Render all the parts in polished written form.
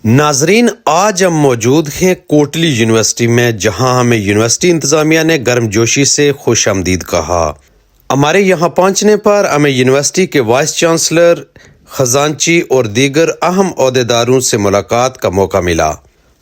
ناظرین، آج ہم موجود ہیں کوٹلی یونیورسٹی میں، جہاں ہمیں یونیورسٹی انتظامیہ نے گرم جوشی سے خوش آمدید کہا۔ ہمارے یہاں پہنچنے پر ہمیں یونیورسٹی کے وائس چانسلر، خزانچی اور دیگر اہم عہدیداروں سے ملاقات کا موقع ملا۔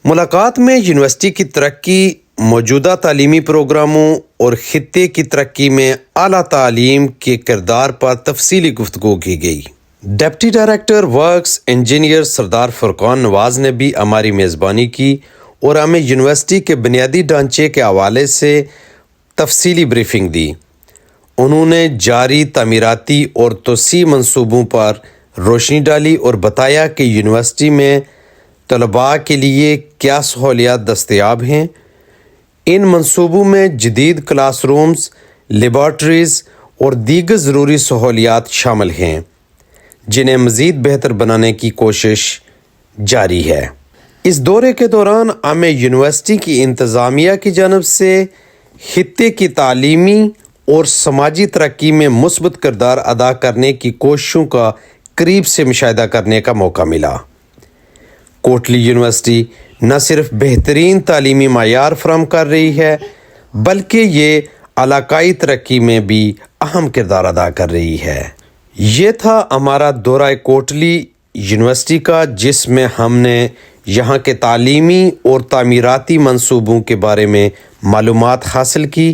ملاقات میں یونیورسٹی کی ترقی، موجودہ تعلیمی پروگراموں اور خطے کی ترقی میں اعلیٰ تعلیم کے کردار پر تفصیلی گفتگو کی گئی۔ ڈپٹی ڈائریکٹر ورکس انجینئر سردار فرقان نواز نے بھی ہماری میزبانی کی اور ہمیں یونیورسٹی کے بنیادی ڈھانچے کے حوالے سے تفصیلی بریفنگ دی۔ انہوں نے جاری تعمیراتی اور توسیع منصوبوں پر روشنی ڈالی اور بتایا کہ یونیورسٹی میں طلباء کے لیے کیا سہولیات دستیاب ہیں۔ ان منصوبوں میں جدید کلاس رومز، لیبارٹریز اور دیگر ضروری سہولیات شامل ہیں، جنہیں مزید بہتر بنانے کی کوشش جاری ہے۔ اس دورے کے دوران ہمیں یونیورسٹی کی انتظامیہ کی جانب سے خطے کی تعلیمی اور سماجی ترقی میں مثبت کردار ادا کرنے کی کوششوں کا قریب سے مشاہدہ کرنے کا موقع ملا۔ کوٹلی یونیورسٹی نہ صرف بہترین تعلیمی معیار فراہم کر رہی ہے، بلکہ یہ علاقائی ترقی میں بھی اہم کردار ادا کر رہی ہے۔ یہ تھا ہمارا دورہ کوٹلی یونیورسٹی کا، جس میں ہم نے یہاں کے تعلیمی اور تعمیراتی منصوبوں کے بارے میں معلومات حاصل کی۔